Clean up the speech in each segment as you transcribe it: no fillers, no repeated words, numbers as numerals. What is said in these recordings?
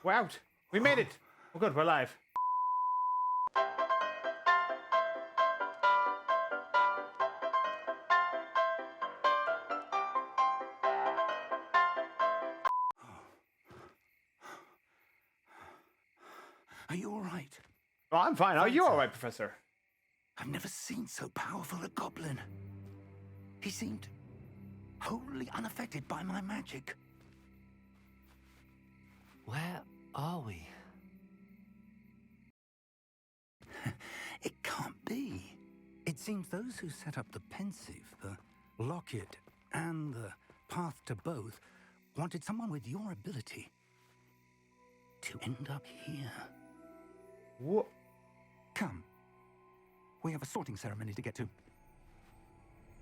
We're out. We made it. Oh, good. We're live. Are you all right? Oh, I'm fine. Are you all right, Professor? I've never seen so powerful a goblin. He seemed wholly unaffected by my magic. Where are we? It can't be. It seems those who set up the pensive, the locket, and the path to both wanted someone with your ability to end up here. What? Come. We have a sorting ceremony to get to.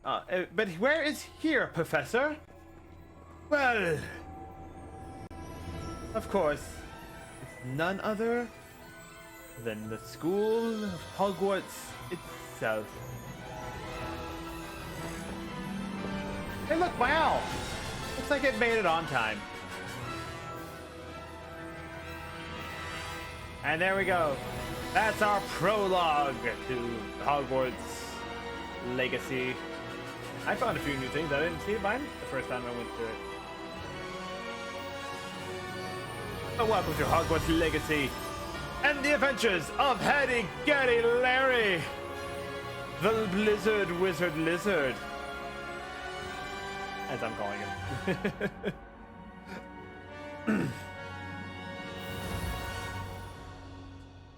But where is here, Professor? Well, of course, it's none other than the school of Hogwarts itself. Hey, look, my owl! Looks like it made it on time. And there we go. That's our prologue to Hogwarts Legacy. I found a few new things I didn't see mine the first time I went through it. So welcome to Hogwarts Legacy and the adventures of Harry, Garry, Larry, the Blizzard Wizard Lizard, as I'm calling him.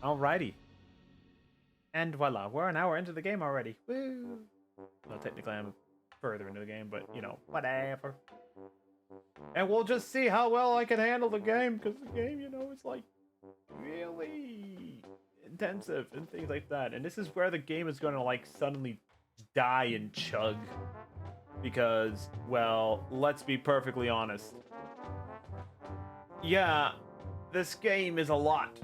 Alrighty. And voila, we're an hour into the game already. Woo! Well, technically I'm further into the game, but you know, whatever. And we'll just see how well I can handle the game, because the game, you know, is like really intensive and things like that. And this is where the game is going to like suddenly die and chug. Because, well, let's be perfectly honest. Yeah, this game is a lot.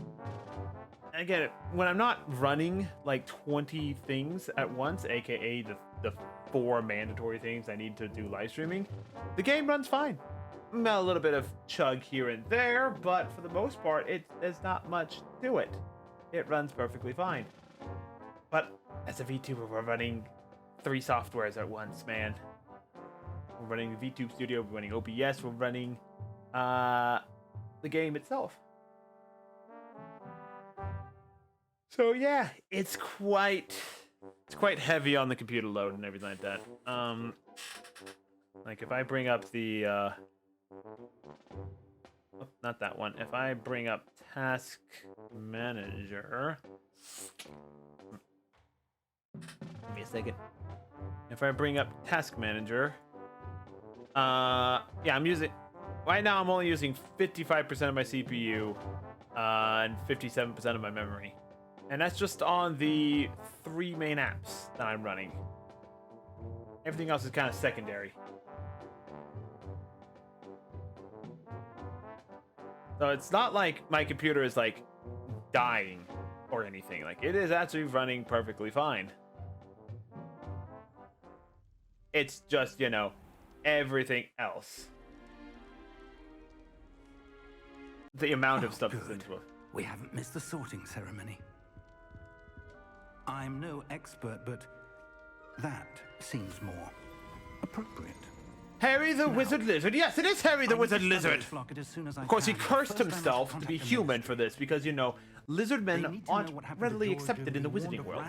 Again, when I'm not running like 20 things at once, aka the 4 mandatory things I need to do live streaming, the game runs fine. A little bit of chug here and there, but for the most part, there's not much to it. It runs perfectly fine. But as a VTuber, we're running 3 softwares at once, man. We're running the VTube Studio, we're running OBS, we're running the game itself. So yeah, it's quite heavy on the computer load and everything like that. Like if I bring up the oh, not that one. If I bring up Task Manager, give me a second. If I bring up Task Manager, yeah, I'm using right now. I'm only using 55% of my CPU and 57% of my memory. And that's just on the 3 main apps that I'm running. Everything else is kind of secondary. So it's not like my computer is like dying or anything. Like it is actually running perfectly fine. It's just, you know, everything else. The amount of stuff that's into it. We haven't missed the sorting ceremony. I'm no expert, but that seems more appropriate. Harry the Wizard Lizard. Yes, it is Harry the Wizard Lizard. Of course, he cursed himself to be human for this because, you know, lizard men aren't readily accepted in the wizarding world.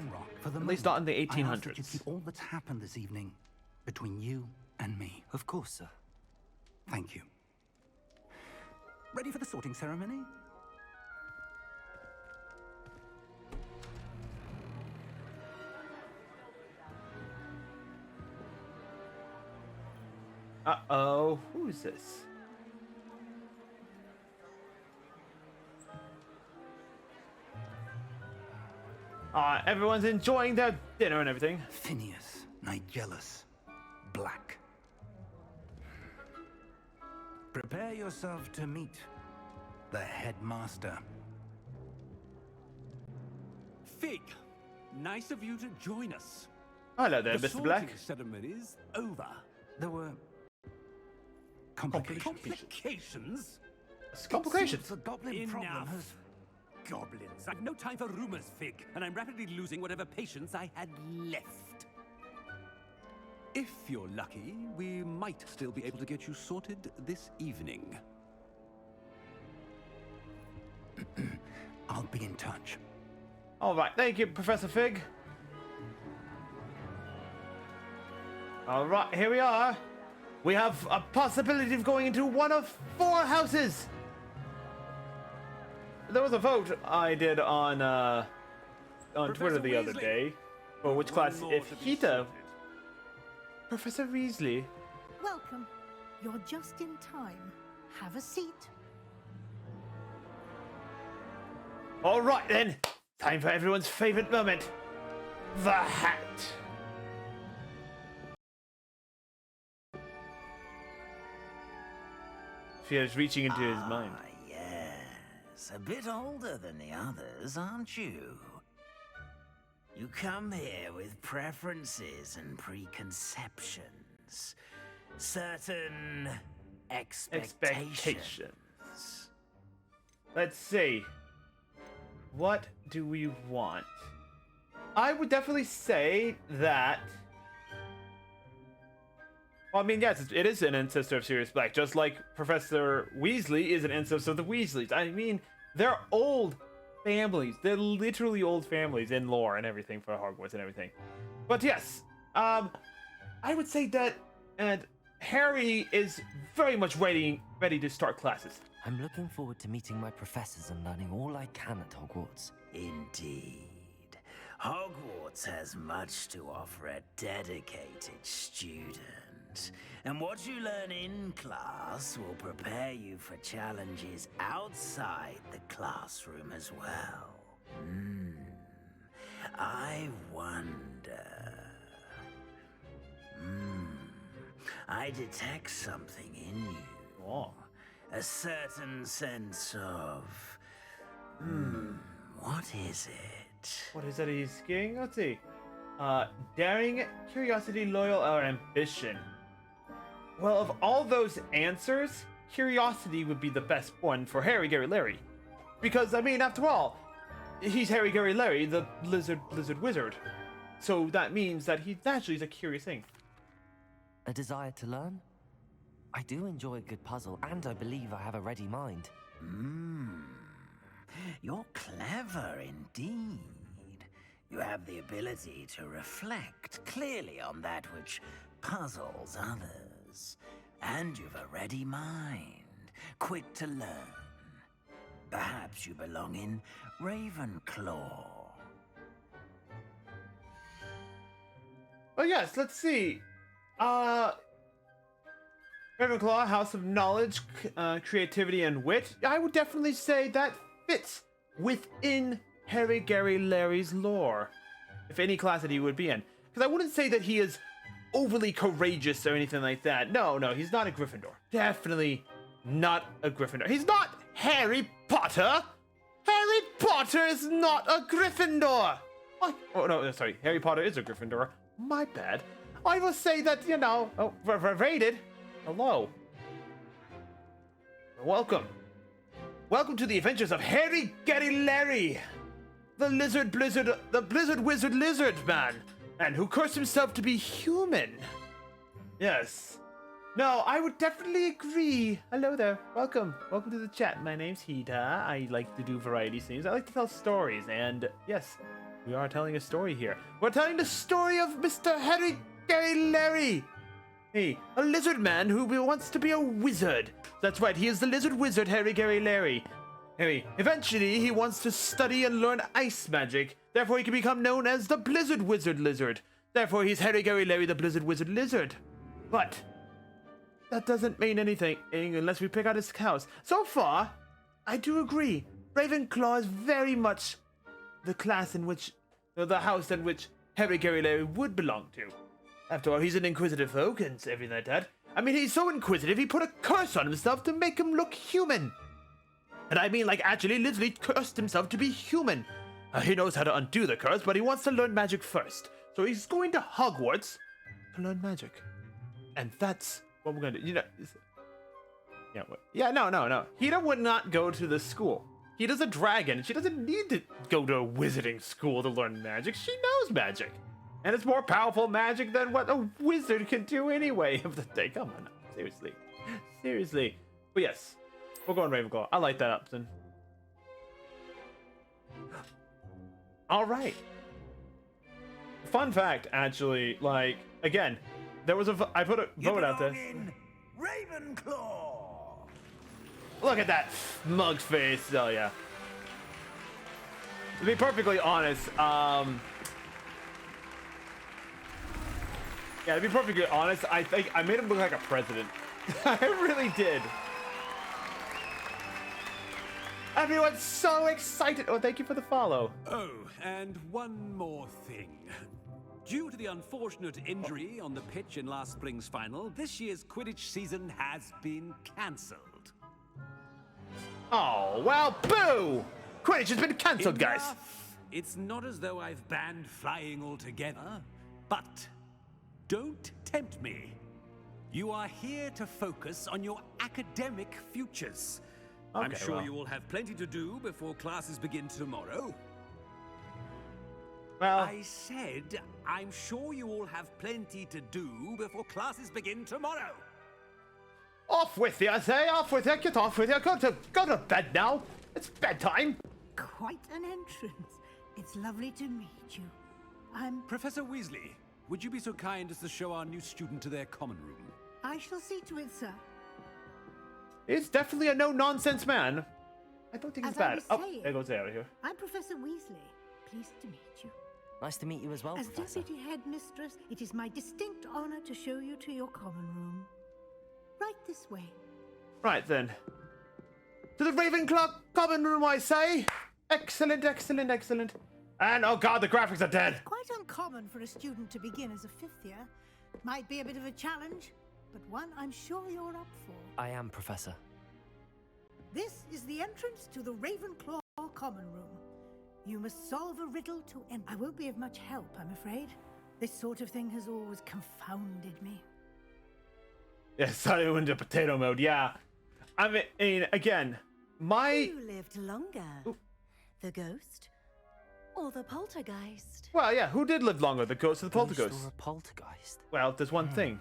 At least not in the 1800s. All that's happened this evening between you and me. Of course, sir. Thank you. Ready for the sorting ceremony? Uh-oh, who is this? Everyone's enjoying their dinner and everything. Phineas, Nigellus, Black. Prepare yourself to meet the headmaster. Fig, nice of you to join us. Hello there, The Mr. Black. sorting ceremony's over. There were complications. Complications? It's complications. The goblin problem Enough. has... Goblins. I've no time for rumors, Fig, and I'm rapidly losing whatever patience I had left. If you're lucky, we might still be able to get you sorted this evening. I'll be in touch. All right, thank you, Professor Fig. All right, here we are. We have a possibility of going into one of 4 houses. There was a vote I did on Twitter the other Weasley. day for which One class more if to be Hiita. sorted. Professor Weasley. Welcome. You're just in time. Have a seat. All right then, time for everyone's favorite moment, the hat. Fears reaching into his mind. Yes, a bit older than the others, aren't you? You come here with preferences and preconceptions, certain expectations. Let's see. What do we want? I would definitely say that. Well, I mean, yes, it is an ancestor of Sirius Black, just like Professor Weasley is an ancestor of the Weasleys. I mean, they're old families. They're literally old families in lore and everything for Hogwarts and everything. But yes, I would say that Harry is very much ready to start classes. I'm looking forward to meeting my professors and learning all I can at Hogwarts. Indeed. Hogwarts has much to offer a dedicated student. And what you learn in class will prepare you for challenges outside the classroom as well. I wonder... I detect something in you. Oh. A certain sense of... what is it? What is that he's getting? Let's see. Daring, curiosity, loyal, or ambition. Well, of all those answers, curiosity would be the best one for Harry, Garry, Larry. Because, I mean, after all, he's Harry, Garry, Larry, the blizzard wizard. So that means that he naturally is a curious thing. A desire to learn? I do enjoy a good puzzle, and I believe I have a ready mind. You're clever indeed. You have the ability to reflect clearly on that which puzzles others. And you've a ready mind, quick to learn. Perhaps you belong in Ravenclaw. Oh yes, let's see. Ravenclaw, House of Knowledge, Creativity, and Wit. I would definitely say that fits within Harry, Garry, Larry's lore. If any class that he would be in. Because I wouldn't say that he is overly courageous or anything like that. No, he's not a Gryffindor. Definitely not a Gryffindor. He's not Harry Potter! Harry Potter is not a Gryffindor! What? Oh, no, sorry. Harry Potter is a Gryffindor. My bad. I will say that, you know... Oh, rated. Hello. Welcome. Welcome to the adventures of Harry, Garry, Larry. The Blizzard Wizard Lizard Man. And who cursed himself to be human. Yes. No, I would definitely agree. Hello there. Welcome. Welcome to the chat. My name's Hiita. I like to do variety streams. I like to tell stories. And yes, we are telling a story here. We're telling the story of Mr. Harry, Garry, Larry. Hey, a lizard man who wants to be a wizard. That's right, he is the lizard wizard Harry, Garry, Larry. Harry, eventually he wants to study and learn ice magic. Therefore he can become known as the Blizzard Wizard Lizard. Therefore he's Harry, Garry, Larry, the Blizzard Wizard Lizard. But that doesn't mean anything unless we pick out his house. So far, I do agree. Ravenclaw is very much the class in which, or the house in which Harry, Garry, Larry would belong to. After all, he's an inquisitive folk and everything like that. I mean, he's so inquisitive, he put a curse on himself to make him look human. And I mean, like, actually, literally cursed himself to be human. He knows how to undo the curse, but he wants to learn magic first. So he's going to Hogwarts to learn magic. And that's what we're going to do. You know, Yeah, yeah, no. Hiita would not go to this school. Hita's a dragon. She doesn't need to go to a wizarding school to learn magic. She knows magic. And it's more powerful magic than what a wizard can do anyway of the day. Come on, seriously. Seriously. But yes, we're going Ravenclaw. I like that option. All right. Fun fact, actually, like, again, there was I put a vote out there. Ravenclaw. Look at that smug face. Oh, yeah. To be perfectly honest, yeah, to be perfectly honest, I think I made him look like a president. I really did. Everyone's so excited. Oh, thank you for the follow. Oh, and one more thing. Due to the unfortunate injury on the pitch in last spring's final, this year's Quidditch season has been cancelled. Oh, well, boo! Quidditch has been cancelled, guys. It's not as though I've banned flying altogether, but don't tempt me. You are here to focus on your academic futures. I'm Okay, sure well. you will have plenty to do before classes begin tomorrow. Well, I said, I'm sure you all have plenty to do before classes begin tomorrow. off with you, I say. Off with you. Get off with you. Go to bed now. It's bedtime. Quite an entrance. It's lovely to meet you. Professor Weasley, would you be so kind as to show our new student to their common room? I shall see to it, sir. He's definitely a no-nonsense man. I don't think he's As I bad. was Oh, saying, there goes out of here. I'm Professor Weasley. Pleased to meet you. Nice to meet you as well, As Professor. Deputy Headmistress, it is my distinct honor to show you to your common room. Right this way. Right then. To the Ravenclaw common room, I say. Excellent, excellent, excellent. And oh god, the graphics are dead. Quite uncommon for a student to begin as a fifth year. Might be a bit of a challenge, but one I'm sure you're up for. I am, Professor. This is the entrance to the Ravenclaw common room. You must solve a riddle to enter. I won't be of much help, I'm afraid. This sort of thing has always confounded me. Yeah, sorry, I went into potato mode. Yeah. I mean, again, my... Who lived longer? The ghost or the poltergeist? Well, yeah, who did live longer, the ghost or the Ghost poltergeist? or a poltergeist? Well, there's one thing.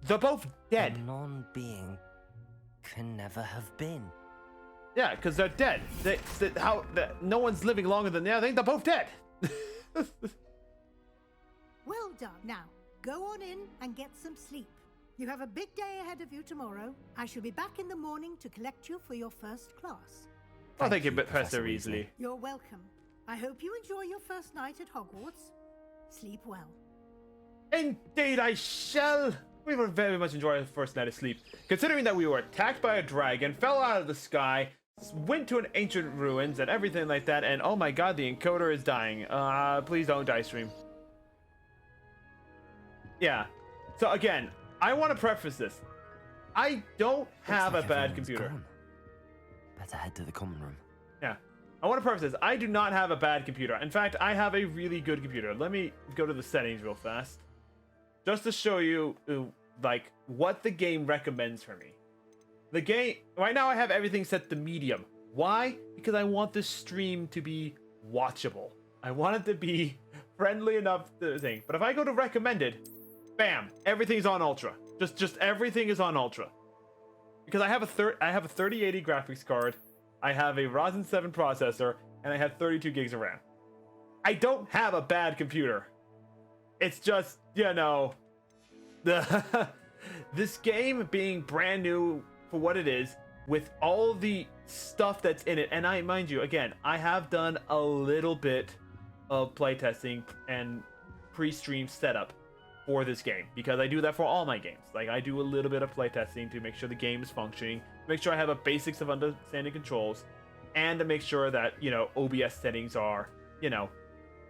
They're both dead. A non-being can never have been. Yeah, because they're dead. No one's living longer than the other thing. They're both dead. Well done. Now, go on in and get some sleep. You have a big day ahead of you tomorrow. I shall be back in the morning to collect you for your first class. Well, thank you, Professor Weasley. You're welcome. I hope you enjoy your first night at Hogwarts. Sleep well. Indeed, I shall. We will very much enjoy our first night of sleep, considering that we were attacked by a dragon, fell out of the sky, went to an ancient ruins, and everything like that. And oh my god, the encoder is dying. Please don't die, stream. Yeah. So again, I want to preface this. I don't have Looks a like bad everyone's computer. gone. Better head to the common room. Yeah. I want to preface this. I do not have a bad computer. In fact, I have a really good computer. Let me go to the settings real fast. Just to show you, like, what the game recommends for me. The game... Right now, I have everything set to medium. Why? Because I want this stream to be watchable. I want it to be friendly enough to think. But if I go to recommended, bam, everything's on ultra. Just everything is on ultra. Because I have a 3080 graphics card, I have a Ryzen 7 processor, and I have 32 gigs of RAM. I don't have a bad computer. It's just, you know, this game being brand new for what it is, with all the stuff that's in it, and mind you, again, I have done a little bit of playtesting and pre-stream setup for this game, because I do that for all my games. Like, I do a little bit of playtesting to make sure the game is functioning, make sure I have a basics of understanding controls, and to make sure that, you know, OBS settings are, you know,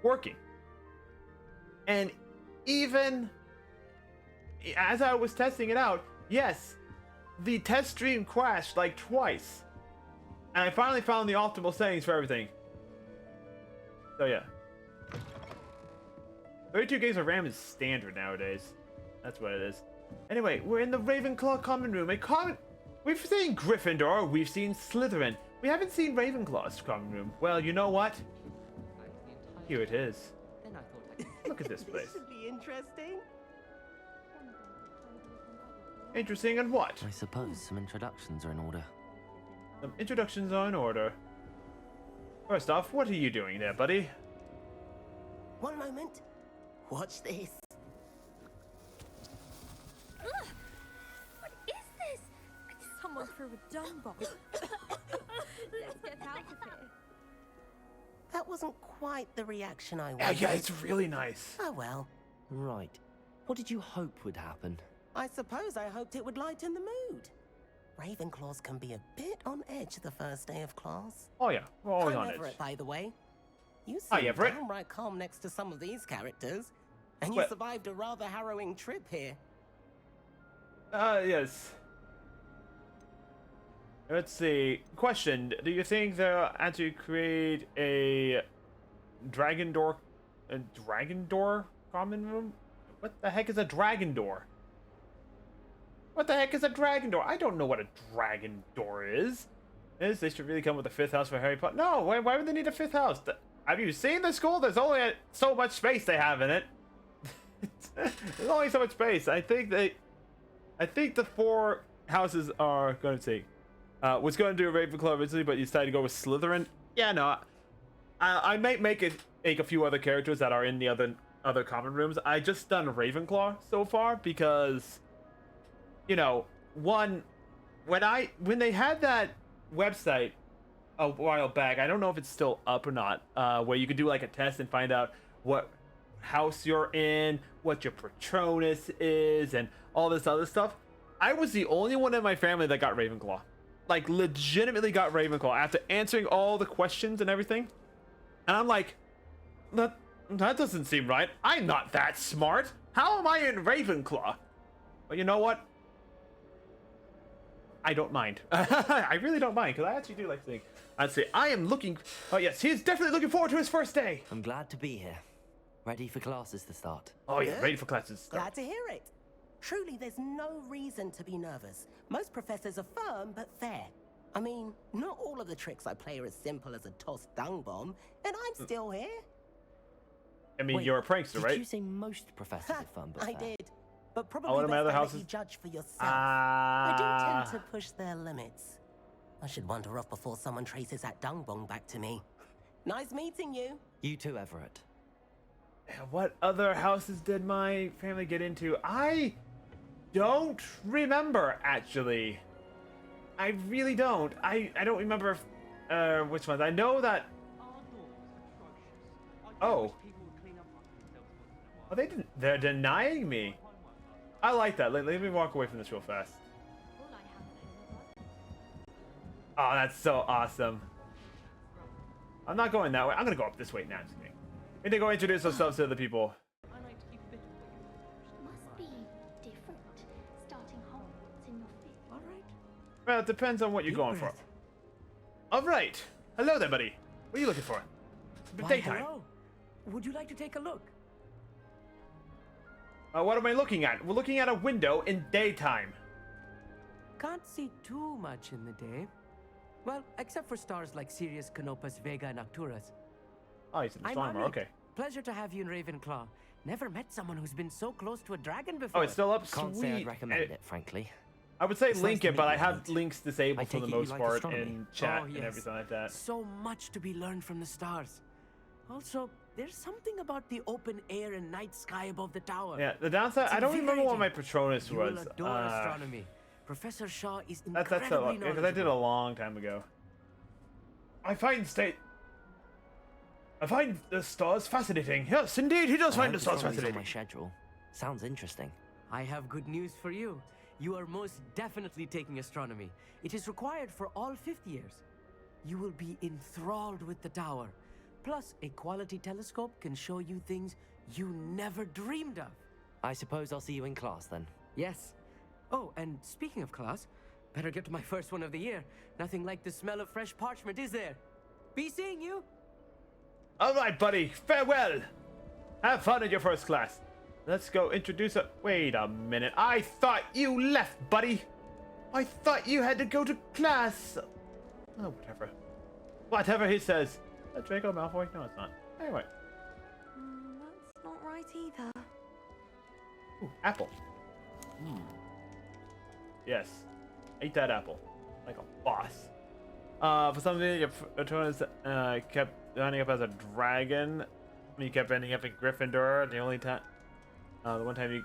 working. And even as I was testing it out, yes, the test stream crashed like twice. And I finally found the optimal settings for everything. So yeah. 32 gigs of RAM is standard nowadays. That's what it is. Anyway, we're in the Ravenclaw common room. We've seen Gryffindor, we've seen Slytherin. We haven't seen Ravenclaw's common room. Well, you know what? Here it is. Look at this place. This should be interesting. Interesting and what? I suppose some introductions are in order. Some introductions are in order. First off, what are you doing there, buddy? One moment. Watch this. What is this? Someone threw a dung bomb. Let's get out of here. That wasn't quite the reaction I wanted. Yeah, it's really nice. Oh well. Right. What did you hope would happen? I suppose I hoped it would lighten the mood. Ravenclaws can be a bit on edge the first day of class. Oh yeah, we're always I'm on Everett, it. by the way. You Hi, seem Everett. downright calm next to some of these characters. And you Well- survived a rather harrowing trip here. Yes. Let's see. Question: do you think they'll actually create a dragon door common room? What the heck is a dragon door? What the heck is a dragon door? I don't know what a dragon door is. They should really come with a fifth house for Harry Potter. No, why would they need a fifth house? Have you seen the school? There's only so much space they have in it. There's only so much space. I think the 4 houses are going to take. Was going to do a Ravenclaw originally, but you decided to go with Slytherin. Yeah, no. I might make a few other characters that are in the other common rooms. I just done Ravenclaw so far because, you know, when they had that website a while back, I don't know if it's still up or not, where you could do like a test and find out what house you're in, what your Patronus is, and all this other stuff. I was the only one in my family that got Ravenclaw. Like, legitimately got Ravenclaw after answering all the questions and everything. And I'm like, that doesn't seem right. I'm not that smart. How am I in Ravenclaw? But you know what? I don't mind. I really don't mind, because I actually do like to think. I'd say I am looking. Oh yes, he's definitely looking forward to his first day. I'm glad to be here. Ready for classes to start. Oh yeah, Good. ready for classes. Glad to hear it. Truly, there's no reason to be nervous. Most professors are firm but fair. I mean, not all of the tricks I play are as simple as a tossed dung bomb, and I'm still here. I mean, Wait, you're a prankster, did right? you say most professors are fun but I fair? did. But probably one of my best other I let houses- you judge for yourself. I do tend to push their limits. I should wander off before someone traces that dung bomb back to me. Nice meeting you. You too, Everett. What other houses did my family get into? I don't remember, actually. I really don't. I don't remember which ones. I know that. Oh. Oh, they didn't. They're denying me. I like that. Let me walk away from this real fast. Oh, that's so awesome. I'm not going that way. I'm gonna go up this way now. Just kidding. We need to go introduce ourselves to the people. Must be different. Starting Hogwarts in your fifth. All right. Well, it depends on what you're going for. All right. Hello there, buddy. What are you looking for? It's daytime. Hello. Would you like to take a look? What am I looking at? We're looking at a window in daytime. Can't see too much in the day. Well, except for stars like Sirius, Canopus, Vega, and Arcturus. Oh, he's an I'm astronomer. Ari. Okay. Pleasure to have you in Ravenclaw. Never met someone who's been so close to a dragon before. Oh, it's still up. Can't Sweet. say I'd recommend it, frankly. I would say It's link nice it, to but meet I you, have mate. links disabled I for take the it you most like part astronomy? in chat Oh, and yes. everything like that. So much to be learned from the stars. Also, there's something about the open air and night sky above the tower. Yeah, the downside. It's I don't remember what my invigorating. Patronus You was. will adore astronomy. Professor Shaw is That's incredibly because I did a knowledgeable. long time ago. I find the stars fascinating. Yes, indeed, he does I find the hope stars astronomy's on my fascinating. schedule. Sounds interesting. I have good news for you. You are most definitely taking astronomy. It is required for all fifth years. You will be enthralled with the tower. Plus, a quality telescope can show you things you never dreamed of. I suppose I'll see you in class then. Yes. Oh, and speaking of class, better get to my first one of the year. Nothing like the smell of fresh parchment, is there? Be seeing you. All right, buddy. Farewell. Have fun in your first class. Let's go introduce her. Wait a minute. I thought you left, buddy. I thought you had to go to class. Oh, whatever. Whatever he says. Is that Draco Malfoy? No, it's not. Anyway. That's not right either. Ooh, apple. Yes. Ate that apple. Like a boss. For some reason, your opponents kept ending up as a dragon. You kept ending up in Gryffindor. The only time, the one time you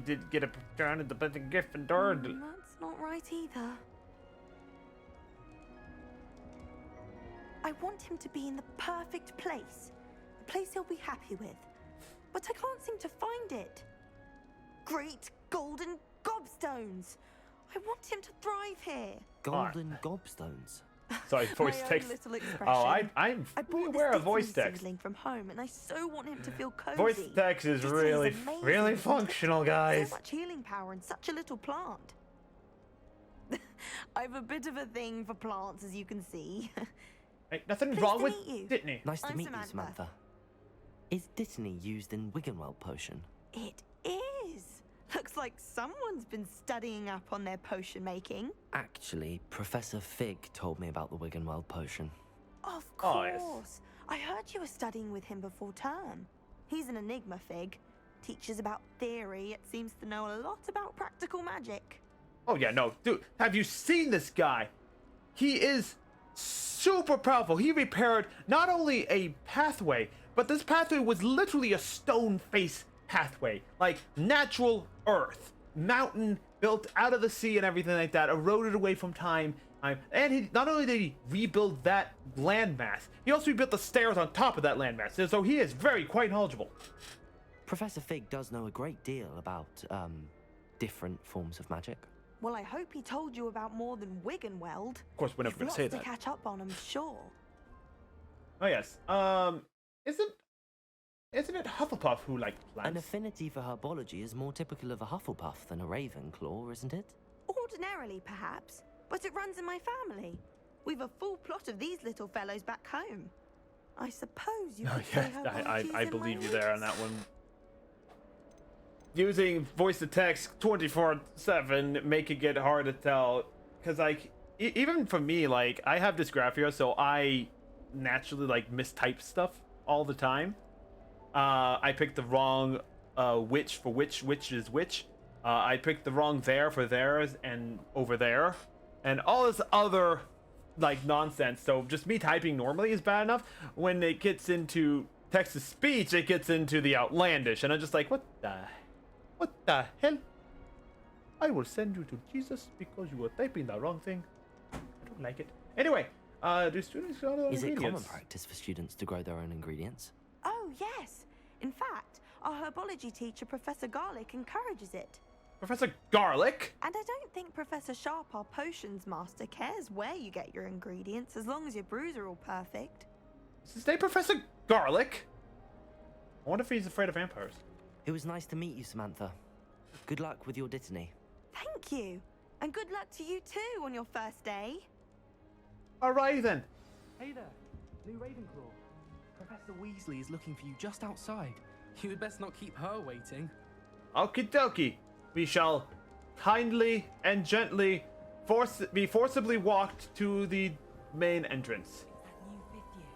did get a turn in the Gryffindor. That's not right either. I want him to be in the perfect place. A place he'll be happy with. But I can't seem to find it. Great golden gobstones! I want him to thrive here. Golden gobstones. Sorry, voice My own text. little expression. Oh, I'm I brought aware this of voice Disney text. seedling from home, and I so want him to feel cozy. Voice text is Disney's really, amazing. really functional, guys. So much healing power in such a little plant. I've a bit of a thing for plants, as you can see. Ain't nothing Pleased wrong to with meet you. Dittany. Nice to I'm meet Samantha. you, Samantha. Is Dittany used in Wiggenweld potion? It is. Looks like someone's been studying up on their potion making. Actually, Professor Fig told me about the Wiggenweld potion. Of Oh, course. yes. I heard you were studying with him before term. He's an enigma, Fig. Teaches about theory, it seems to know a lot about practical magic. Oh yeah, no, dude. Have you seen this guy? He is super powerful. He repaired not only a pathway, but this pathway was literally a stone face pathway, like natural earth, mountain built out of the sea and everything like that, eroded away from time. And he not only did he rebuild that landmass, he also rebuilt the stairs on top of that landmass. So he is quite knowledgeable. Professor Fig does know a great deal about, different forms of magic. Well, I hope he told you about more than Wiggenweld. Of course, we're never going to Lots say to that. catch up on, I'm sure. Oh yes. Isn't it Hufflepuff who like plants? An affinity for herbology is more typical of a Hufflepuff than a Ravenclaw, isn't it? Ordinarily, perhaps, but it runs in my family. We've a full plot of these little fellows back home. I suppose you Oh could yes, say herbology's I in my believe you there on roots. that one. Using voice to text 24/7, making it hard to tell, because like even for me, like I have dysgraphia, so I naturally like mistype stuff all the time. I picked the wrong which for which is which. I picked the wrong there for theirs and over there, and all this other like nonsense. So just me typing normally is bad enough. When it gets into text to speech, it gets into the outlandish, and I'm just like, what the hell? I will send you to Jesus because you were typing the wrong thing. I don't like it. Anyway, do students grow their own Is it ingredients? common practice for students to grow their own ingredients? Oh, yes. In fact, our herbology teacher, Professor Garlick, encourages it. Professor Garlic? And I don't think Professor Sharp, our potions master, cares where you get your ingredients as long as your brews are all perfect. Is his name Professor Garlic? I wonder if he's afraid of vampires. It was nice to meet you, Samantha. Good luck with your Dittany. Thank you. And good luck to you too on your first day. Alright then. Hey there, new Ravenclaw. Professor Weasley is looking for you just outside. You had best not keep her waiting. Okie dokie. We shall kindly and gently be forcibly walked to the main entrance. That new fifth year.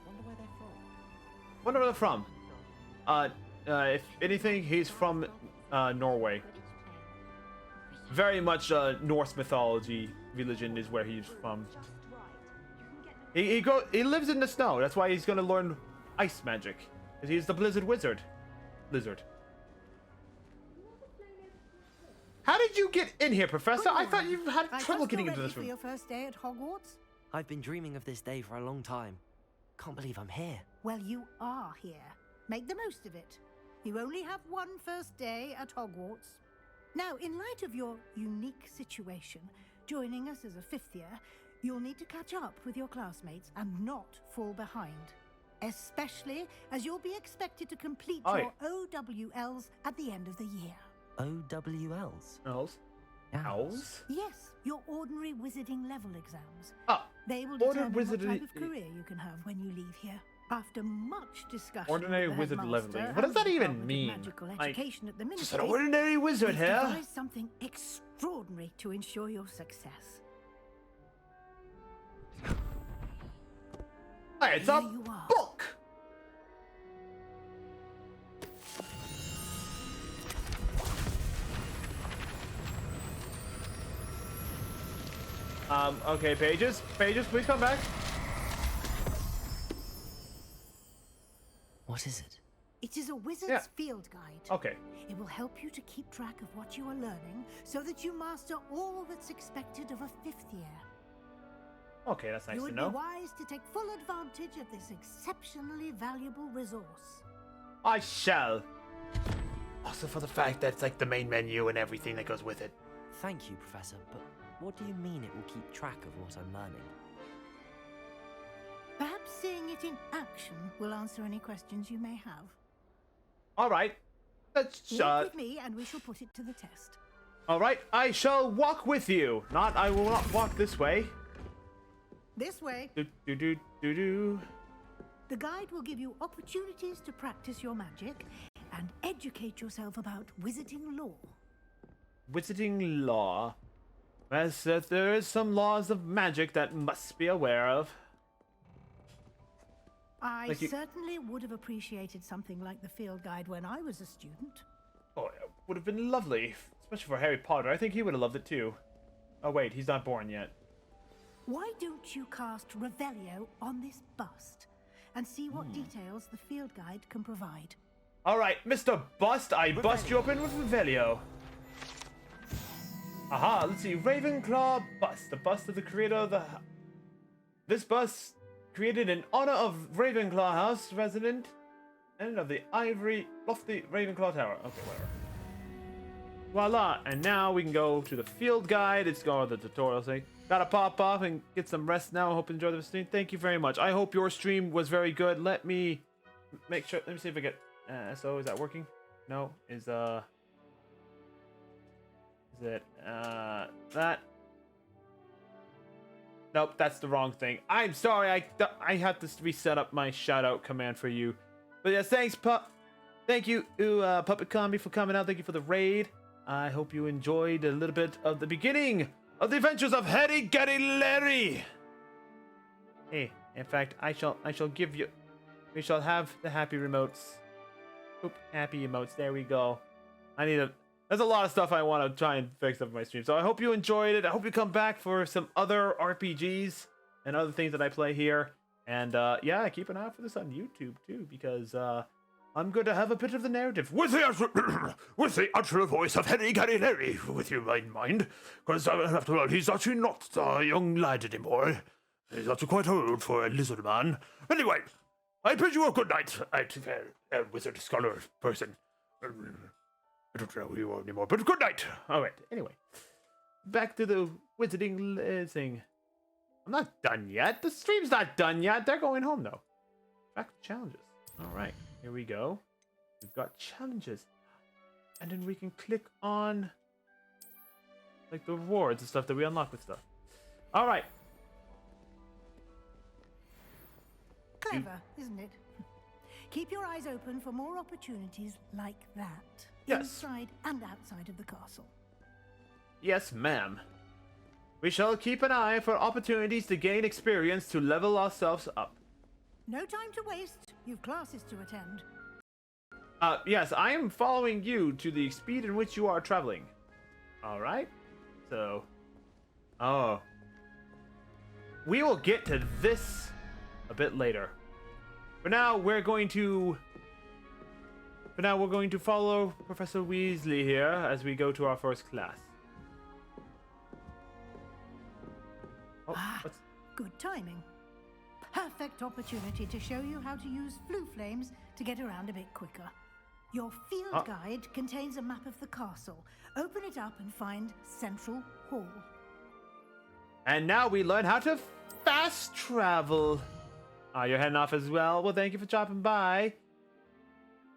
Wonder where they're from. Wonder where they're from. If anything, he's from Norway. Very much Norse mythology religion is where he's from. He lives in the snow. That's why he's gonna learn ice magic, because he's the Blizzard Wizard. Lizard. How did you get in here, Professor? I thought you had I trouble trust getting you're into ready this for room. your first day at Hogwarts? I've been dreaming of this day for a long time. Can't believe I'm here. Well, you are here. Make the most of it. You only have one first day at Hogwarts. Now, in light of your unique situation, joining us as a fifth year, you'll need to catch up with your classmates and not fall behind. Especially as you'll be expected to complete your OWLs at the end of the year. OWLs? Owls? Owls? Yes, your ordinary wizarding level exams. Ah, They will Order determine what wizarding- type of career you can have when you leave here. After much discussion, Ordinary with the wizard headmaster leveling. What does and that the even Department of mean? Magical Like, Education at the just an Ministry, ordinary wizard we've here. devised something extraordinary to ensure your success. Hey, it's Here a you are. book. Okay, pages, please come back. What is it? It is a wizard's Yeah. field guide. Okay. It will help you to keep track of what you are learning so that you master all that's expected of a 5th year. Okay, that's nice You to would know. be wise to take full advantage of this exceptionally valuable resource. I shall. Also for the fact that it's like the main menu and everything that goes with it. Thank you, Professor, but what do you mean it will keep track of what I'm learning? Perhaps seeing it in action will answer any questions you may have. All right. Let's Walk with me and we shall put it to the test. All right, I shall walk with you. I will not walk this way. This way. Do. The guide will give you opportunities to practice your magic and educate yourself about wizarding law. Wizarding law. Yes, there is some laws of magic that must be aware of. I Like you- certainly would have appreciated something like the field guide when I was a student. Oh, it would have been lovely, especially for Harry Potter. I think he would have loved it too. Oh wait, he's not born yet. Why don't you cast Revelio on this bust and see what details the field guide can provide? All right, Mr. Bust, I bust you open with Revelio. Aha, let's see. Ravenclaw bust. The bust of the creator of the... This bust created in honor of Ravenclaw House resident and of the lofty Ravenclaw Tower. Okay, whatever. Voila, and now we can go to the field guide. It's going to the tutorial thing. Gotta pop off and get some rest now. I hope you enjoyed the stream. Thank you very much. I hope your stream was very good. Let me make sure. Let me see if I get... so is that working? No. Is it that? Nope, that's the wrong thing. I'm sorry. I have to reset up my shout out command for you. But yes, thanks, Thank you, Puppet Combi, for coming out. Thank you for the raid. I hope you enjoyed a little bit of the beginning of the adventures of Harry, Garry, Larry. Hey, in fact, I shall give you. We shall have the happy remotes. Oop, happy emotes. There we go. There's a lot of stuff I want to try and fix up my stream. So I hope you enjoyed it. I hope you come back for some other RPGs and other things that I play here. And yeah, keep an eye out for this on YouTube too, because I'm going to have a bit of the narrative with the actual voice of Harry, Garry, Larry with you in mind. Because after all, he's actually not a young lad anymore. He's actually quite old for a lizard man. Anyway, I bid you a good night, wizard scholar person. I don't know who you are anymore, but good night. All right. Anyway, back to the wizarding thing. I'm not done yet. The stream's not done yet. They're going home though. Back to challenges. All right. Here we go. We've got challenges, and then we can click on like the rewards and stuff that we unlock with stuff. All right. Clever, isn't it? Keep your eyes open for more opportunities like that. Yes. Inside and outside of the castle. Yes, ma'am. We shall keep an eye for opportunities to gain experience to level ourselves up. No time to waste. You've classes to attend. Yes, I am following you to the speed in which you are traveling. All right. So, we will get to this a bit later. For now, we're going to follow Professor Weasley here as we go to our first class. Oh, what's... Good timing. Perfect opportunity to show you how to use flue flames to get around a bit quicker. Your field guide contains a map of the castle. Open it up and find Central Hall. And now we learn how to fast travel. You're heading off as well. Well, thank you for dropping by.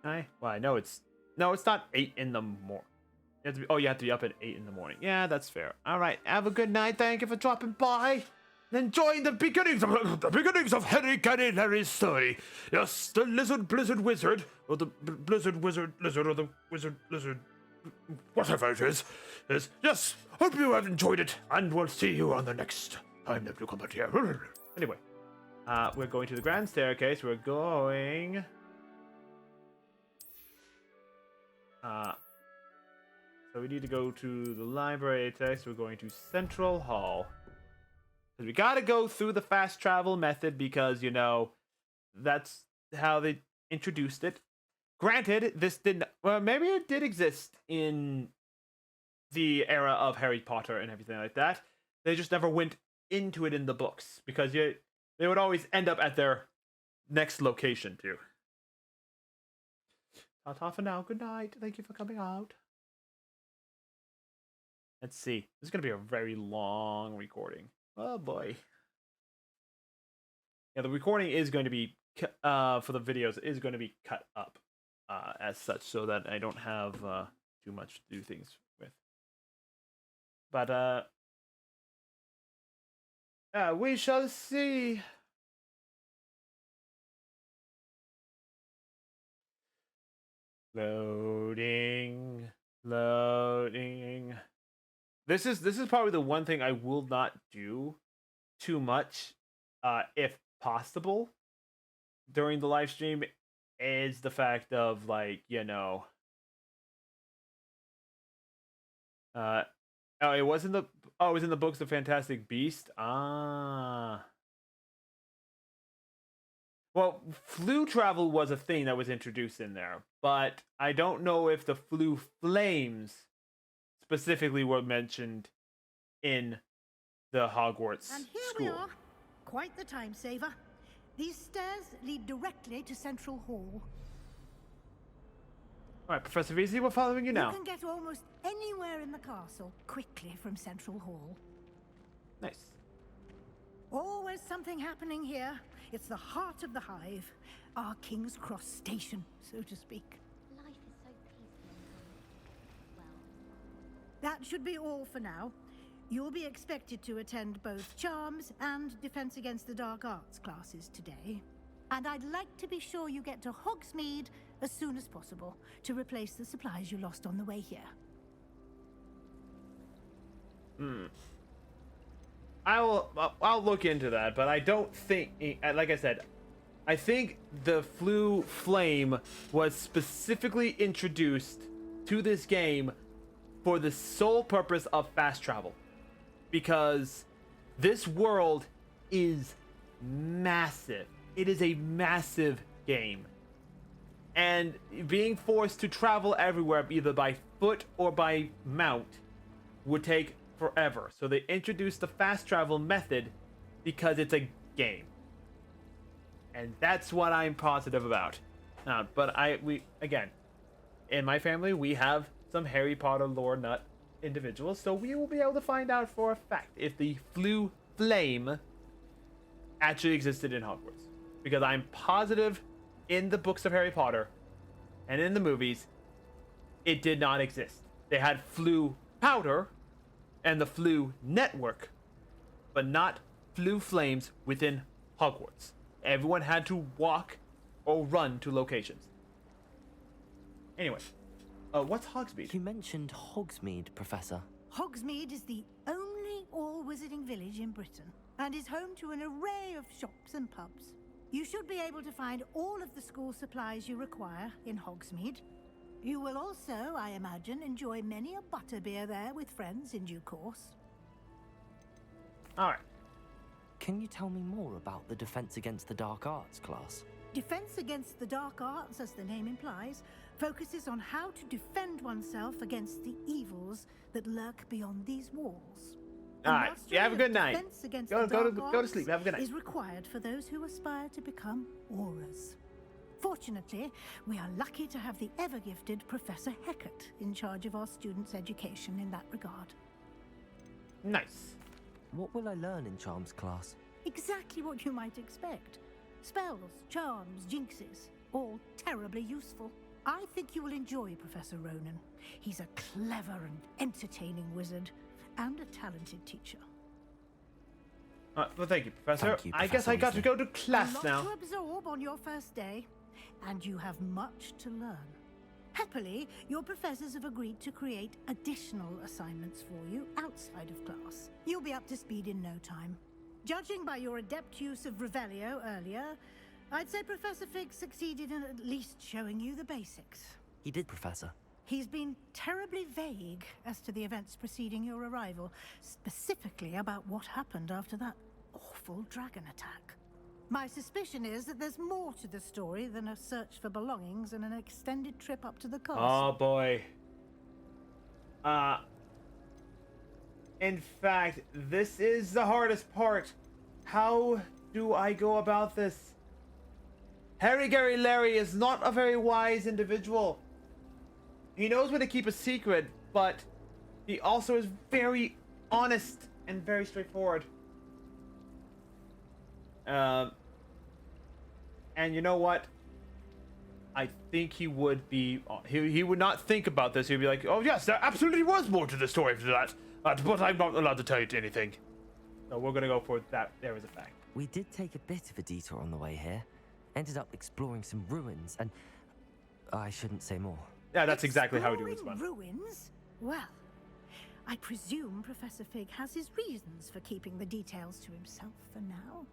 Well, I know it's not 8 in the morning. You have to be up at 8 in the morning. Yeah, that's fair. All right, have a good night. Thank you for dropping by. enjoying the beginnings of Harry, Garry, Larry's story. Yes, the blizzard wizard, or the blizzard wizard lizard, or the wizard lizard, whatever it is. Yes. Hope you have enjoyed it, and we'll see you on the next time that you come out here. Anyway, we're going to the grand staircase. We're going. So we need to go to the library text. We're going to Central Hall. Because we gotta go through the fast travel method because, you know, that's how they introduced it. Granted, this didn't... Well, maybe it did exist in the era of Harry Potter and everything like that. They just never went into it in the books. Because they would always end up at their next location, too. Ta-ta for now. Good night. Thank you for coming out. Let's see. This is going to be a very long recording. Oh boy. Yeah, the recording is going to be, for the videos, is going to be cut up as such so that I don't have too much to do things with. But, we shall see. Loading. This is probably the one thing I will not do too much, if possible, during the live stream, is the fact of, like, you know, it was in the books of Fantastic Beast. Well, flu travel was a thing that was introduced in there, but I don't know if the flu flames specifically were mentioned in the Hogwarts And here school. we are. Quite the time saver. These stairs lead directly to Central Hall. All right, Professor Weasley, we're following you now. You can get almost anywhere in the castle quickly from Central Hall. Nice. Always something happening here. It's the heart of the hive. Our King's Cross station, so to speak. Life is so peaceful. Well, That should be all for now. You'll be expected to attend both Charms and Defense Against the Dark Arts classes today. And I'd like to be sure you get to Hogsmeade as soon as possible to replace the supplies you lost on the way here. I'll look into that, but I don't think, like I said, I think the flu flame was specifically introduced to this game for the sole purpose of fast travel. Because this world is massive. It is a massive game. And being forced to travel everywhere, either by foot or by mount, would take forever. So they introduced the fast travel method because it's a game. And that's what I'm positive about. But again, in my family, we have some Harry Potter lore nut individuals, so we will be able to find out for a fact if the flu flame actually existed in Hogwarts. Because I'm positive in the books of Harry Potter and in the movies, it did not exist. They had flu powder and the flu network, but not flu flames within Hogwarts. Everyone had to walk or run to locations. Anyway, what's Hogsmeade? You mentioned Hogsmeade, Professor. Hogsmeade is the only all-wizarding village in Britain and is home to an array of shops and pubs. You should be able to find all of the school supplies you require in Hogsmeade. You will also, I imagine, enjoy many a butterbeer there with friends in due course. All right. Can you tell me more about the Defense Against the Dark Arts class? Defense Against the Dark Arts, as the name implies, focuses on how to defend oneself against the evils that lurk beyond these walls. All right. Yeah, have a good night. Defense against Go the dark to arts sleep. Have a good night. is required for those who aspire to become auras. Fortunately, we are lucky to have the ever-gifted Professor Hecat in charge of our students' education in that regard. Nice. What will I learn in Charms class? Exactly what you might expect. Spells, charms, jinxes, all terribly useful. I think you will enjoy Professor Ronan. He's a clever and entertaining wizard, and a talented teacher. Well, thank you, Professor. Thank you, I guess Professor I got to Weasley. go to A class lot now. to absorb on your first day, and you have much to learn. Happily, your professors have agreed to create additional assignments for you outside of class. You'll be up to speed in no time. Judging by your adept use of Revelio earlier, I'd say Professor Fig succeeded in at least showing you the basics. He did, Professor. He's been terribly vague as to the events preceding your arrival, specifically about what happened after that awful dragon attack. My suspicion is that there's more to the story than a search for belongings and an extended trip up to the castle. Oh boy. In fact, this is the hardest part. How do I go about this? Harry Gary Larry is not a very wise individual. He knows when to keep a secret, but he also is very honest and very straightforward. And you know what? I think he would be. He would not think about this. He'd be like, "Oh yes, there absolutely was more to the story for that, but I'm not allowed to tell you anything." So we're gonna go for that. There is a fact. We did take a bit of a detour on the way here. Ended up exploring some ruins, and I shouldn't say more. Yeah, that's exactly how we do this one. Ruins? Well, I presume Professor Fig has his reasons for keeping the details to himself for now.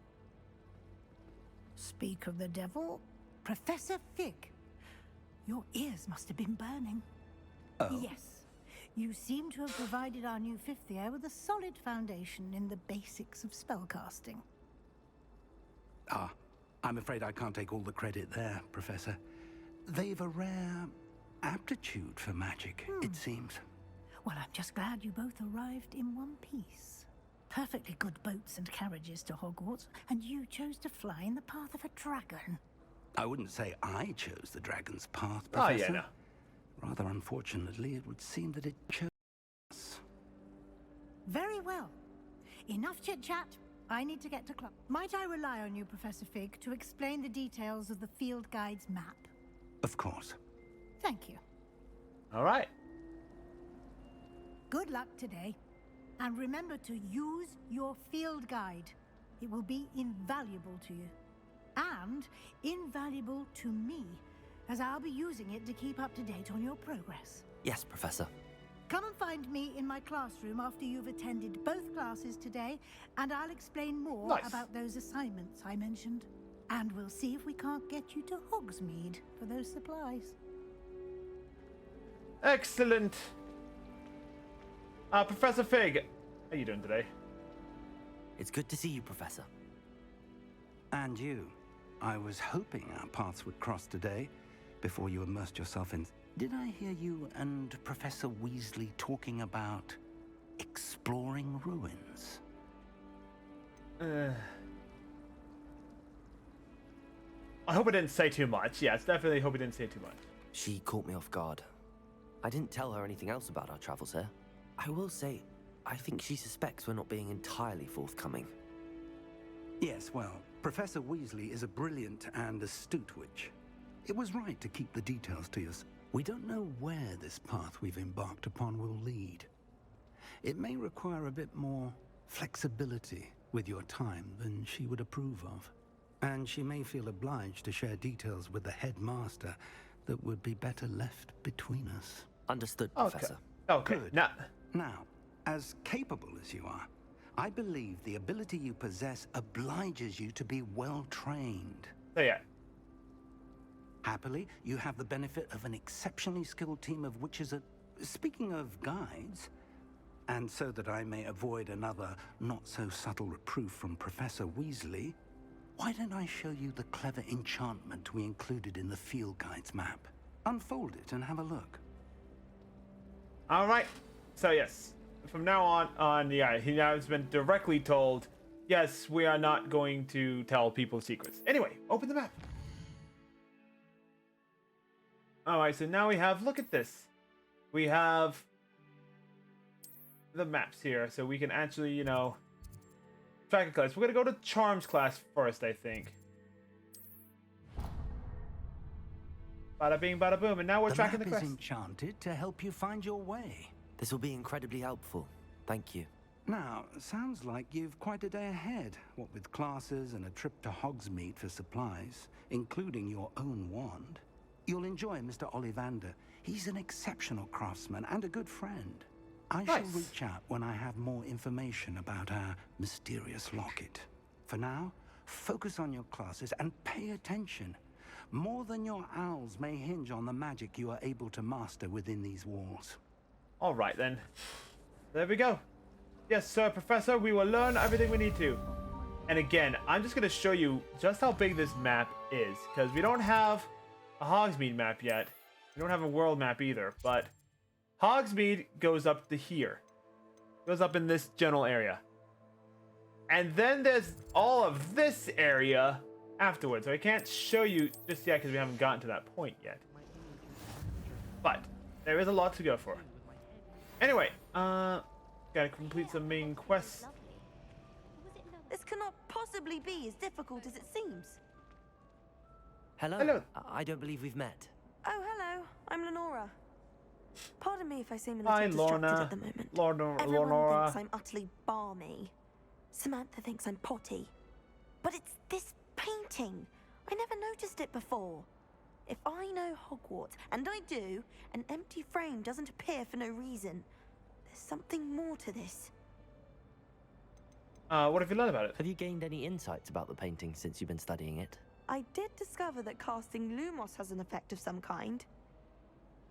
Speak of the devil, Professor Fig. Your ears must have been burning. Oh. Yes. You seem to have provided our new fifth year with a solid foundation in the basics of spellcasting. Ah, I'm afraid I can't take all the credit there, Professor. They've a rare aptitude for magic, it seems. Well, I'm just glad you both arrived in one piece. Perfectly good boats and carriages to Hogwarts, and you chose to fly in the path of a dragon. I wouldn't say I chose the dragon's path, Oh Professor. yeah, no. Rather unfortunately, it would seem that it chose us. Very well. Enough chit-chat. I need to get to class. Might I rely on you, Professor Fig, to explain the details of the field guide's map? Of course. Thank you. All right. Good luck today. And remember to use your field guide. It will be invaluable to you. And invaluable to me, as I'll be using it to keep up to date on your progress. Yes, Professor. Come and find me in my classroom after you've attended both classes today, and I'll explain more Nice. about those assignments I mentioned. And we'll see if we can't get you to Hogsmeade for those supplies. Excellent. Professor Fig, how you doing today? It's good to see you, Professor. And you. I was hoping our paths would cross today, before you immersed yourself in... Did I hear you and Professor Weasley talking about exploring ruins? I hope I didn't say too much. Yes, definitely hope I didn't say too much. She caught me off guard. I didn't tell her anything else about our travels here. I will say, I think she suspects we're not being entirely forthcoming. Yes, well, Professor Weasley is a brilliant and astute witch. It was right to keep the details to yourself. We don't know where this path we've embarked upon will lead. It may require a bit more flexibility with your time than she would approve of. And she may feel obliged to share details with the headmaster that would be better left between us. Understood, Okay. Professor. Okay. Good. Now, As capable as you are, I believe the ability you possess obliges you to be well trained. so yeah. Happily, you have the benefit of an exceptionally skilled team of witches. Speaking of guides, and so that I may avoid another not-so-subtle reproof from Professor Weasley, why don't I show you the clever enchantment we included in the field guide's map? Unfold it and have a look. All right. So yes, from now on, yeah, he now has been directly told, yes, we are not going to tell people secrets. Anyway, open the map. All right, so now we have, look at this. We have the maps here, so we can actually, you know, track a class. We're gonna go to Charms class first, I think. Bada bing, bada boom, and now we're tracking the map is quest. enchanted to help you find your way. This will be incredibly helpful. Thank you. Now, sounds like you've quite a day ahead, what with classes and a trip to Hogsmeade for supplies, including your own wand. You'll enjoy Mr. Ollivander. He's an exceptional craftsman and a good friend. I shall reach out when I have more information about our mysterious locket. For now, focus on your classes and pay attention. More than your owls may hinge on the magic you are able to master within these walls. All right, then. There we go. Yes, sir, Professor, we will learn everything we need to. And again, I'm just going to show you just how big this map is, because we don't have a Hogsmeade map yet. We don't have a world map either, but Hogsmeade goes up to here. Goes up in this general area. And then there's all of this area afterwards. So I can't show you just yet because we haven't gotten to that point yet. But there is a lot to go for. Anyway, gotta complete some main quests. This cannot possibly be as difficult as it seems. Hello. Hello. I don't believe we've met. Oh, hello. I'm Lenora. Pardon me if I seem a Hi, little distracted Lorna. at the moment. Lenora. Everyone thinks I'm utterly balmy. Samantha thinks I'm potty. But it's this painting. I never noticed it before. If I know Hogwarts, and I do, an empty frame doesn't appear for no reason. There's something more to this. What have you learned about it? Have you gained any insights about the painting since you've been studying it? I did discover that casting Lumos has an effect of some kind.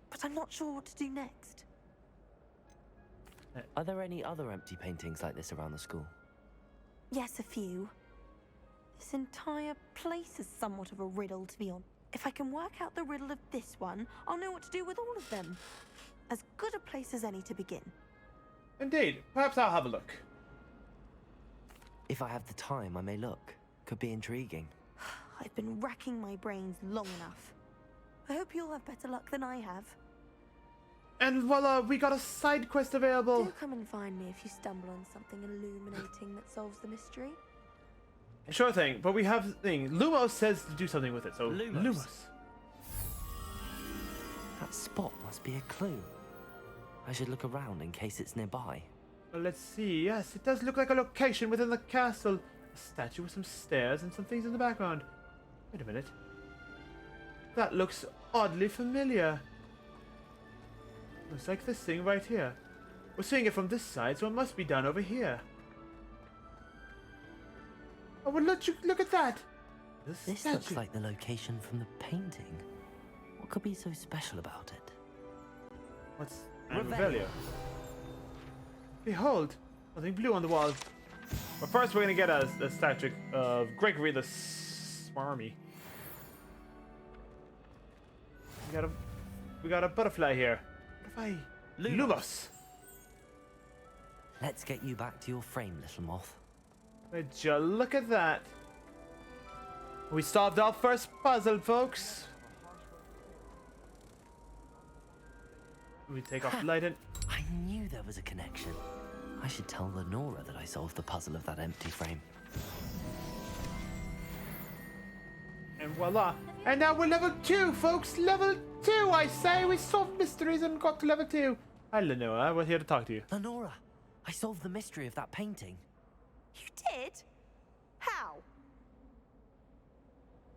But I'm not sure what to do next. Are there any other empty paintings like this around the school? Yes, a few. This entire place is somewhat of a riddle, to be honest. If I can work out the riddle of this one, I'll know what to do with all of them. As good a place as any to begin. Indeed. Perhaps I'll have a look. If I have the time, I may look. Could be intriguing. I've been racking my brains long enough. I hope you'll have better luck than I have. And voila, we got a side quest available. Do come and find me if you stumble on something illuminating that solves the mystery. Sure thing, but we have the thing. Lumos says to do something with it, so Lumos. That spot must be a clue. I should look around in case it's nearby. Well, let's see. Yes, it does look like a location within the castle. A statue with some stairs and some things in the background. Wait a minute. That looks oddly familiar. Looks like this thing right here. We're seeing it from this side, so it must be done over here. Oh, well, look at that. This looks like the location from the painting. What could be so special about it? What's Revelio? Behold, something blue on the wall. But first, we're gonna get a statue of Gregory the Smarmy. We got a butterfly here. Butterfly. Lumos. Let's get you back to your frame, little moth. Would you look at that? We solved our first puzzle, folks. We take off the light and... I knew there was a connection. I should tell Lenora that I solved the puzzle of that empty frame. And voila. And now we're level 2, folks. Level 2, I say. We solved mysteries and got to level 2. Hi, Lenora. We're here to talk to you. Lenora, I solved the mystery of that painting. You did? How?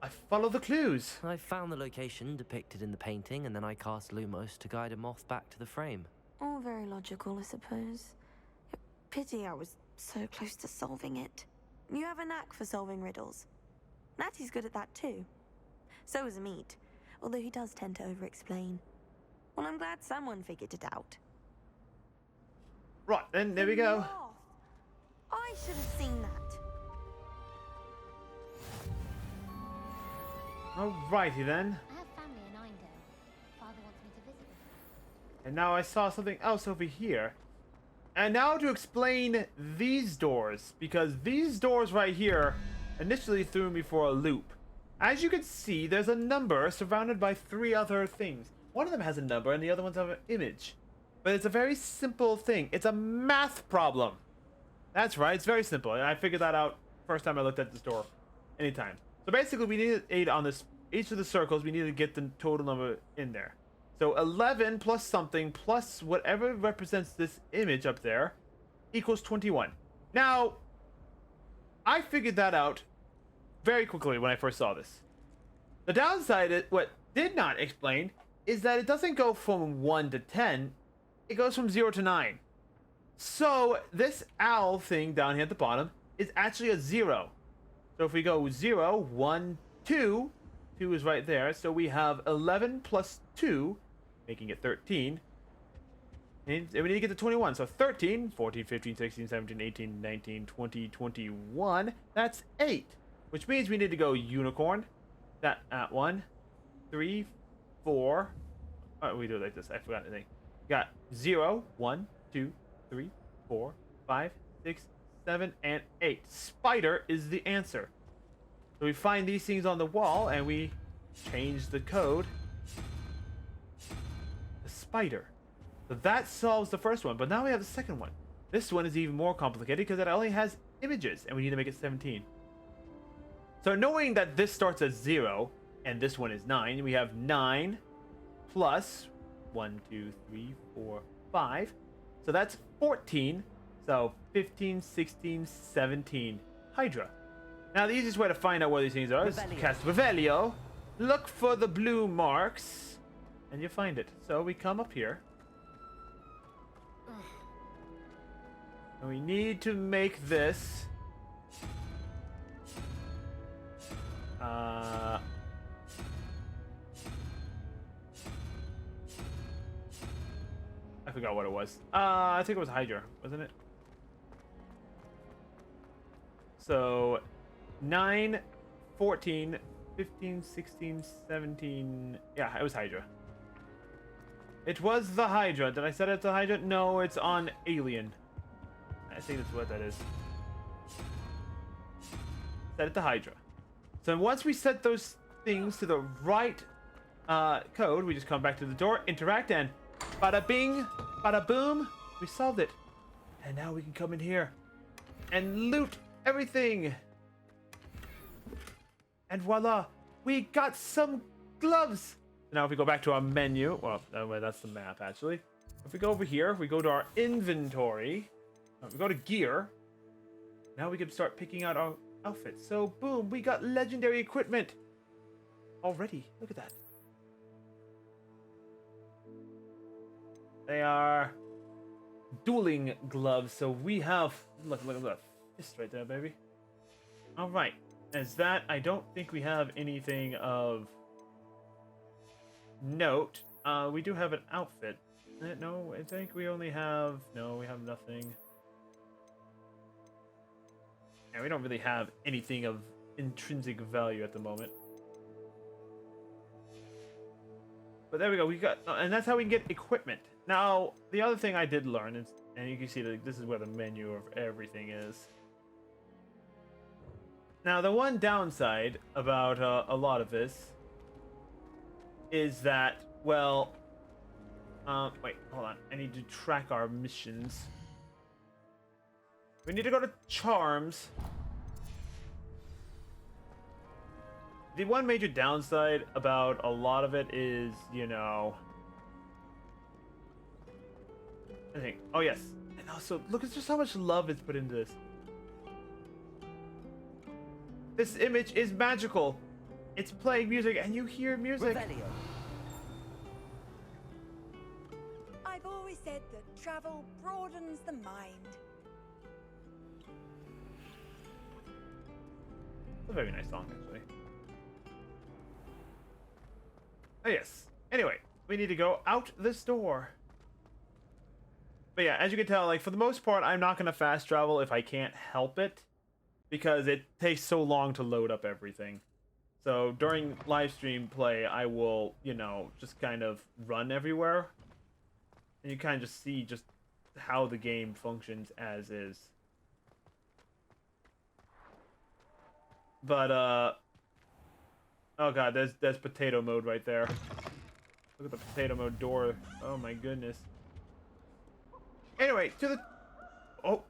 I follow the clues. I found the location depicted in the painting, and then I cast Lumos to guide a moth back to the frame. All very logical, I suppose. Pity I was so close to solving it. You have a knack for solving riddles. Natty's good at that too. So is Amit, although he does tend to over-explain. Well, I'm glad someone figured it out. Right, then there we go. I should have seen that. Alrighty then. I have family in Eindel. Father wants me to visit them. And now I saw something else over here. And now to explain these doors, because these doors right here initially threw me for a loop. As you can see, there's a number surrounded by 3 other things. One of them has a number and the other one's have an image. But it's a very simple thing. It's a math problem. That's right, it's very simple. And I figured that out first time I looked at this door. Anytime. So basically we needed 8 on this. Each of the circles, we needed to get the total number in there. So 11 plus something plus whatever represents this image up there equals 21. Now, I figured that out very quickly when I first saw this. The downside, what did not explain, is that it doesn't go from 1 to 10, it goes from 0 to 9. So this owl thing down here at the bottom is actually a 0. So if we go 0, 1, 2, 2 is right there. So we have 11 plus 2, making it 13. And we need to get to 21. So 13, 14, 15, 16, 17, 18, 19, 20, 21. That's 8. Which means we need to go unicorn. That at 1, 3, 4. Oh, we do it like this. I forgot the thing. Got 0, 1, 2, 3, 4, 5, 6, 7, and 8. Spider is the answer. So we find these things on the wall and we change the code. The spider. So that solves the first one, but now we have the second one. This one is even more complicated because it only has images and we need to make it 17. So knowing that this starts at 0 and this one is 9, we have 9 plus 1, 2, 3, 4, 5. So that's 14. So 15, 16, 17. Hydra. Now the easiest way to find out where these things are is cast Revelio. Look for the blue marks and you find it. So we come up here. And we need to make this I forgot what it was. I think it was Hydra, wasn't it? So 9, 14, 15, 16, 17. Yeah, it was Hydra. It was the Hydra. Did I set it to Hydra? No, it's on Alien. I think that's what that is. Set it to Hydra. So once we set those things to the right code, we just come back to the door, interact, and bada bing, bada boom, we solved it. And now we can come in here and loot everything. And voila, we got some gloves. Now if we go back to our menu, well, that's the map actually. If we go over here, we go to our inventory. We go to gear. Now we can start picking out our outfits. So boom, we got legendary equipment already. Look at that. They are dueling gloves. So we have look at that fist right there, baby. All right. As that, I don't think we have anything of note. We do have an outfit. No, I think we only have. No, we have nothing. And we don't really have anything of intrinsic value at the moment. But there we go. We got, and that's how we can get equipment. Now, the other thing I did learn is, and you can see that this is where the menu of everything is. Now, the one downside about a lot of this is that, well, wait, hold on. I need to track our missions. We need to go to Charms. The one major downside about a lot of it is, you know, I think, oh yes, and also look at just how much love is put into this. This image is magical. It's playing music and you hear music. I've always said that travel broadens the mind. It's a very nice song, actually. Oh, yes. Anyway, we need to go out this door. But yeah, as you can tell, like, for the most part, I'm not going to fast travel if I can't help it. Because it takes so long to load up everything. So, during live stream play, I will, you know, just kind of run everywhere. And you kind of just see just how the game functions as is. But, oh god, there's potato mode right there. Look at the potato mode door. Oh my goodness. Anyway, to the... Oh.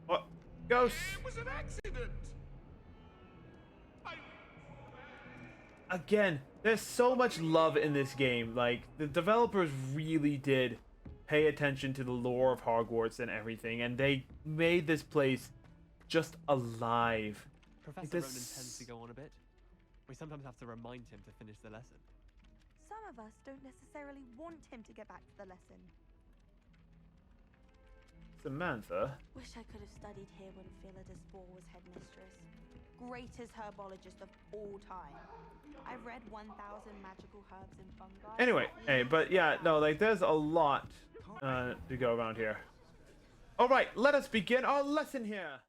What? Ghost! It was an accident! Again, There's so much love in this game. Like, the developers really did pay attention to the lore of Hogwarts and everything, and they made this place just alive. Professor Ronan tends to go on a bit. We sometimes have to remind him to finish the lesson. Some of us don't necessarily want him to get back to the lesson. Samantha. Wish I could have studied here when Philida Spore was headmistress. Greatest herbologist of all time. I've read 1,000 magical herbs and fungi. Anyway, hey, but yeah, no, like, there's a lot to go around here. All right, let us begin our lesson here.